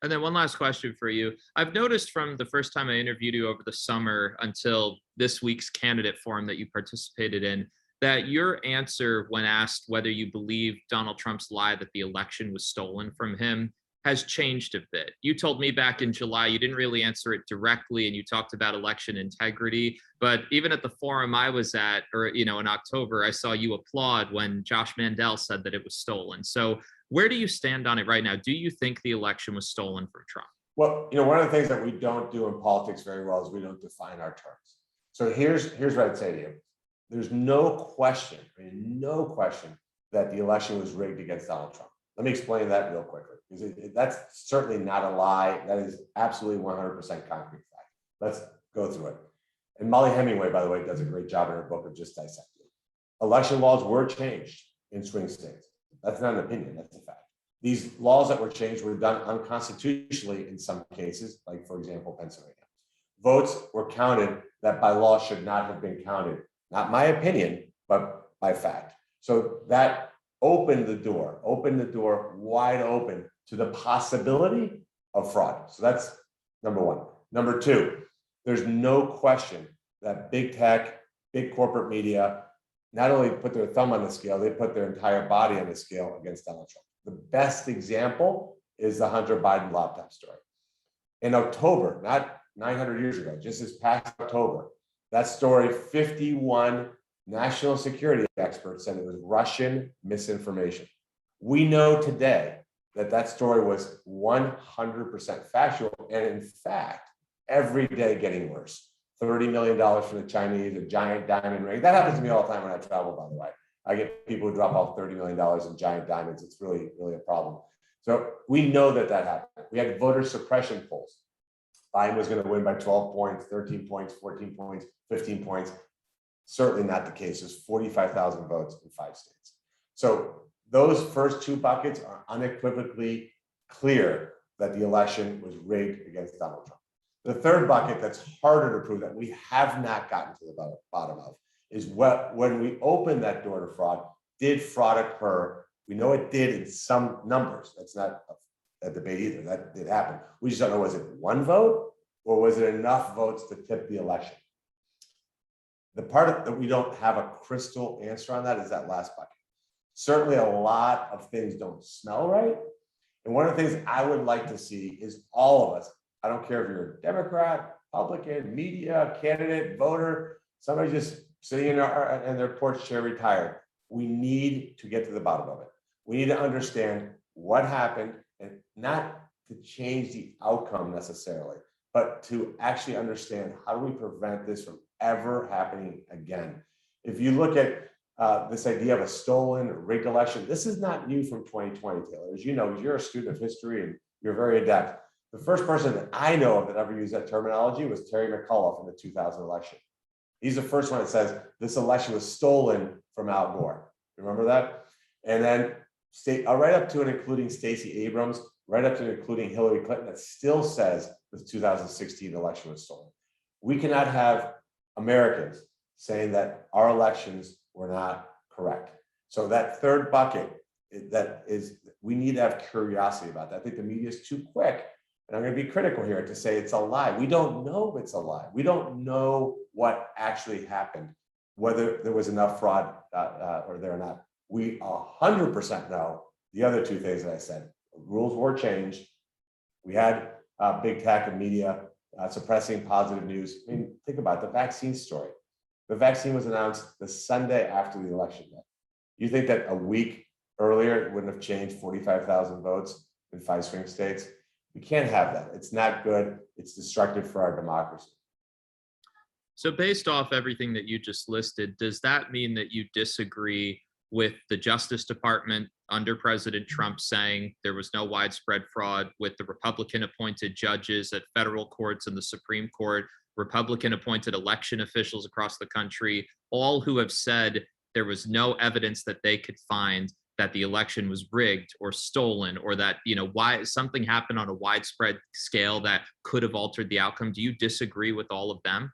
And then one last question for you. I've noticed from the first time I interviewed you over the summer until this week's candidate forum that you participated in, that your answer when asked whether you believe Donald Trump's lie that the election was stolen from him has changed a bit. You told me back in July you didn't really answer it directly and you talked about election integrity, but even at the forum I was at, or in October, I saw you applaud when Josh Mandel said that it was stolen. So where do you stand on it right now? Do you think the election was stolen from Trump? Well, one of the things that we don't do in politics very well is we don't define our terms. So here's what I'd say to you. There's no question, no question that the election was rigged against Donald Trump. Let me explain that real quickly, because that's certainly not a lie. That is absolutely 100% concrete fact. Let's go through it. And Molly Hemingway, by the way, does a great job in her book of just dissecting. Election laws were changed in swing states. That's not an opinion, that's a fact. These laws that were changed were done unconstitutionally in some cases, like, for example, Pennsylvania. Votes were counted that by law should not have been counted. Not my opinion, but by fact. So that opened the door wide open to the possibility of fraud. So that's number one. Number two, there's no question that big tech, big corporate media, not only put their thumb on the scale, they put their entire body on the scale against Donald Trump. The best example is the Hunter Biden laptop story. In October, not 900 years ago, just this past October, that story, 51 national security experts said it was Russian misinformation. We know today that that story was 100% factual, and in fact, every day getting worse. $30 million from the Chinese, a giant diamond ring. That happens to me all the time when I travel, by the way. I get people who drop off $30 million in giant diamonds. It's really, really a problem. So we know that that happened. We had voter suppression polls. Biden was going to win by 12 points, 13 points, 14 points, 15 points. Certainly not the case. There's 45,000 votes in 5 states. So those first 2 buckets are unequivocally clear that the election was rigged against Donald Trump. The third bucket that's harder to prove, that we have not gotten to the bottom of, is when we opened that door to fraud, did fraud occur? We know it did in some numbers. That's not a debate either. That did happen. We just don't know, was it 1 vote or was it enough votes to tip the election? The part that we don't have a crystal answer on that is that last bucket. Certainly a lot of things don't smell right. And one of the things I would like to see is all of us, I don't care if you're a Democrat, Republican, media, candidate, voter, somebody just sitting in their porch chair retired. We need to get to the bottom of it. We need to understand what happened, and not to change the outcome necessarily, but to actually understand, how do we prevent this from ever happening again? If you look at this idea of a stolen or rigged election, this is not new from 2020, Taylor. As you know, because you're a student of history and you're very adept. The first person that I know of that ever used that terminology was Terry McAuliffe in the 2000 election. He's the first one that says this election was stolen from Al Gore. Remember that? And then right up to and including Stacey Abrams, right up to and including Hillary Clinton, that still says the 2016 election was stolen. We cannot have Americans saying that our elections were not correct. So that third bucket, we need to have curiosity about that. I think the media is too quick, and I'm going to be critical here, to say it's a lie. We don't know if it's a lie. We don't know what actually happened, whether there was enough fraud or there or not. We 100% know the other 2 things that I said. Rules were changed. We had big tech and media suppressing positive news. I mean, think about it, the vaccine story. The vaccine was announced the Sunday after the election day. You think that a week earlier it wouldn't have changed 45,000 votes in 5 swing states? We can't have that. It's not good. It's destructive for our democracy. So based off everything that you just listed, does that mean that you disagree with the Justice Department under President Trump saying there was no widespread fraud, with the Republican appointed judges at federal courts and the Supreme Court, Republican appointed election officials across the country, all who have said there was no evidence that they could find that the election was rigged or stolen, or that, why something happened on a widespread scale that could have altered the outcome? Do you disagree with all of them?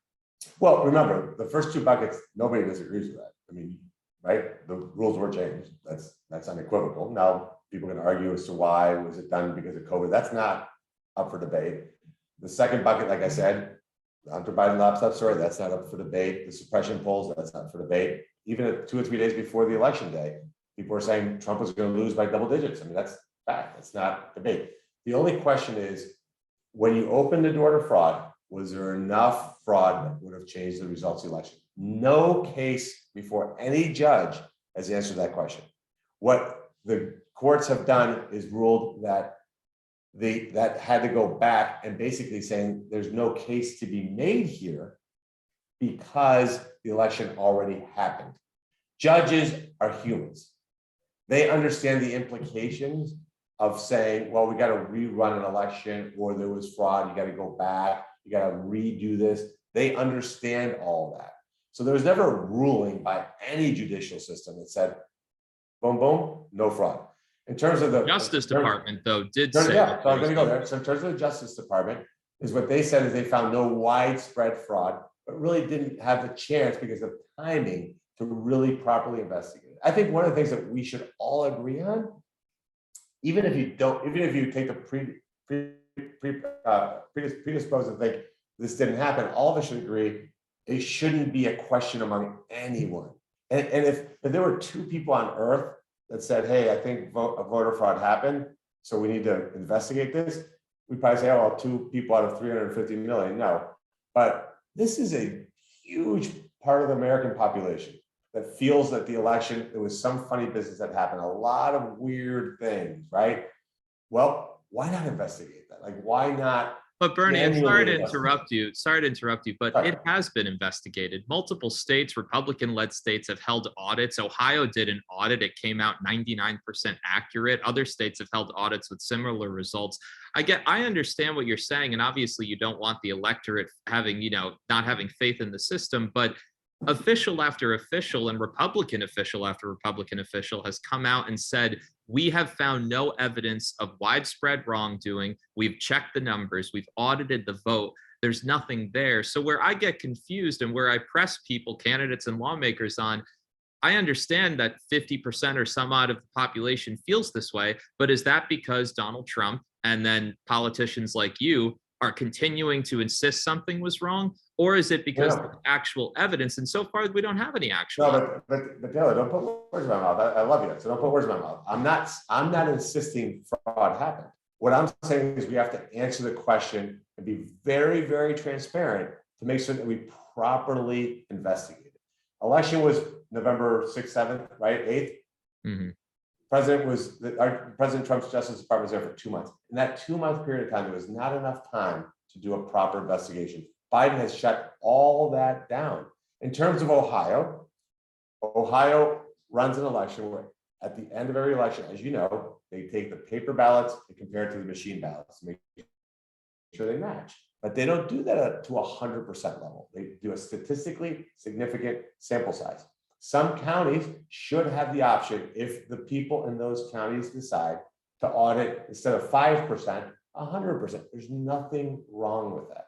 Well, remember, the first 2 buckets, nobody disagrees with that. I mean, right? The rules were changed. That's unequivocal. Now, people can argue as to why was it done because of COVID. That's not up for debate. The second bucket, like I said, the Hunter Biden laptop story, that's not up for debate. The suppression polls, that's not for debate. Even 2 or 3 days before the election day, people were saying Trump was going to lose by double digits. I mean, that's fact. That's not debate. The only question is, when you open the door to fraud, was there enough fraud that would have changed the results of the election? No case before any judge has answered that question. What the courts have done is ruled that that had to go back and basically saying there's no case to be made here because the election already happened. Judges are humans. They understand the implications of saying, well, we got to rerun an election, or there was fraud, you got to go back, you got to redo this. They understand all that. So there was never a ruling by any judicial system that said, boom, boom, no fraud. In terms of the Justice Department, though, did say. Yeah, so I'm going to go there. So in terms of the Justice Department, is what they said is they found no widespread fraud, but really didn't have the chance because of timing to really properly investigate it. I think one of the things that we should all agree on, even if you take the predisposed to think this didn't happen, all of us should agree it shouldn't be a question among anyone. And if there were 2 people on earth that said, hey, I think voter fraud happened, so we need to investigate this, we'd probably say, oh, well, 2 people out of 350 million, no. But this is a huge part of the American population that feels that the election, there was some funny business that happened, a lot of weird things, right? Well, why not investigate that? Like, why not? But Bernie, and Sorry sorry to interrupt you, but it has been investigated. Multiple states, Republican-led states, have held audits. Ohio did an audit. It came out 99% accurate. Other states have held audits with similar results. I understand what you're saying, and obviously you don't want the electorate having, not having faith in the system, but official after official and Republican official after Republican official has come out and said, we have found no evidence of widespread wrongdoing. We've checked the numbers. We've audited the vote. There's nothing there. So where I get confused and where I press people, candidates and lawmakers on, I understand that 50% or some odd of the population feels this way, but is that because Donald Trump and then politicians like you are continuing to insist something was wrong? Or is it because of actual evidence? And so far, we don't have any actual. No, but Taylor, don't put words in my mouth. I love you, so don't put words in my mouth. I'm not insisting fraud happened. What I'm saying is we have to answer the question and be very, very transparent to make sure that we properly investigate it. Election was November 6th, 7th, right? 8th. Mm-hmm. President Trump's Justice Department was there for 2 months. In that 2-month period of time, there was not enough time to do a proper investigation. Biden has shut all that down. In terms of Ohio runs an election where at the end of every election, as you know, they take the paper ballots and compare it to the machine ballots to make sure they match. But they don't do that to 100% level. They do a statistically significant sample size. Some counties should have the option, if the people in those counties decide, to audit instead of 5%, 100%. There's nothing wrong with that.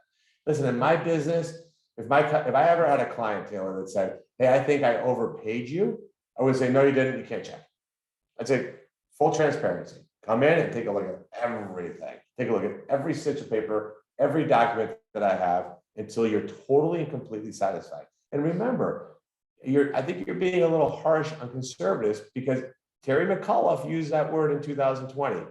Listen, in my business, if I ever had a client, Taylor, that said, hey, I think I overpaid you, I would say, no, you didn't, you can't check. I'd say full transparency. Come in and take a look at everything. Take a look at every stitch of paper, every document that I have until you're totally and completely satisfied. And remember, I think you're being a little harsh on conservatives because Terry McAuliffe used that word in 2020.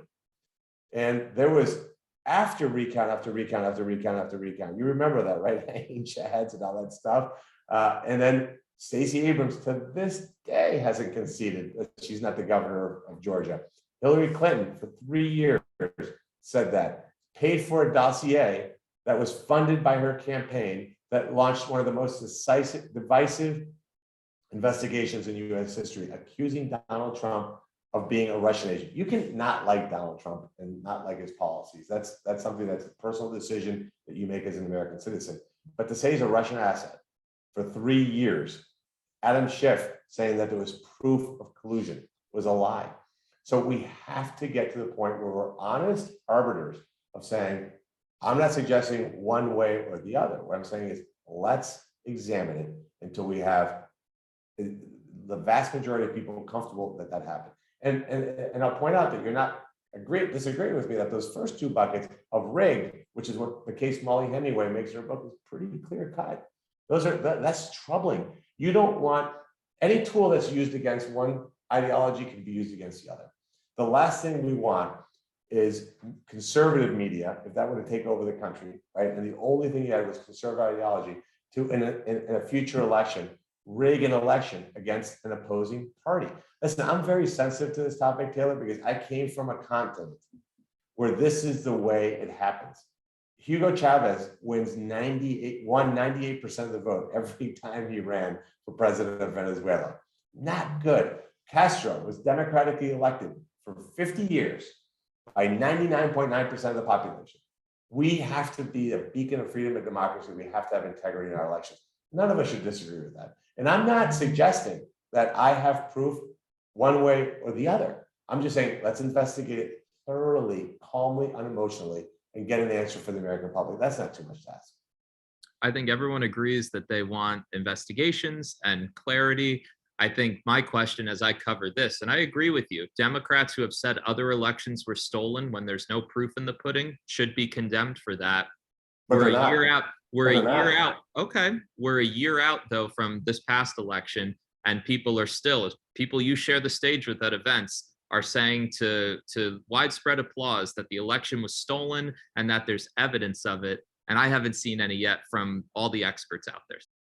And there was after recount, after recount, after recount, after recount. You remember that, right? Hanging chads and all that stuff. And then Stacey Abrams to this day hasn't conceded that she's not the governor of Georgia. Hillary Clinton for 3 years said that, paid for a dossier that was funded by her campaign that launched one of the most divisive investigations in US history, accusing Donald Trump of being a Russian agent. You can not like Donald Trump and not like his policies. That's something that's a personal decision that you make as an American citizen. But to say he's a Russian asset for 3 years, Adam Schiff saying that there was proof of collusion was a lie. So we have to get to the point where we're honest arbiters of saying, I'm not suggesting one way or the other. What I'm saying is let's examine it until we have the vast majority of people comfortable that happened. And I'll point out that you're not disagree with me that those first two buckets of rigged, which is what the case Molly Hemingway makes in her book, is pretty clear cut. That's troubling. You don't want any tool that's used against one ideology can be used against the other. The last thing we want is conservative media, if that were to take over the country, right? And the only thing you had was conservative ideology to, in a future election, rig an election against an opposing party. Listen, I'm very sensitive to this topic, Taylor, because I came from a continent where this is the way it happens. Hugo Chavez won 98% of the vote every time he ran for president of Venezuela. Not good. Castro was democratically elected for 50 years by 99.9% of the population. We have to be a beacon of freedom and democracy. We have to have integrity in our elections. None of us should disagree with that. And I'm not suggesting that I have proof one way or the other. I'm just saying, let's investigate it thoroughly, calmly, unemotionally, and get an answer for the American public. That's not too much to ask. I think everyone agrees that they want investigations and clarity. I think my question as I cover this, and I agree with you, Democrats who have said other elections were stolen when there's no proof in the pudding should be condemned for that. But We're they're a not. year out. We're But a they're year not. out. Okay. We're a year out though from this past election, and people are still, people you share the stage with at events are saying to widespread applause that the election was stolen and that there's evidence of it. And I haven't seen any yet from all the experts out there.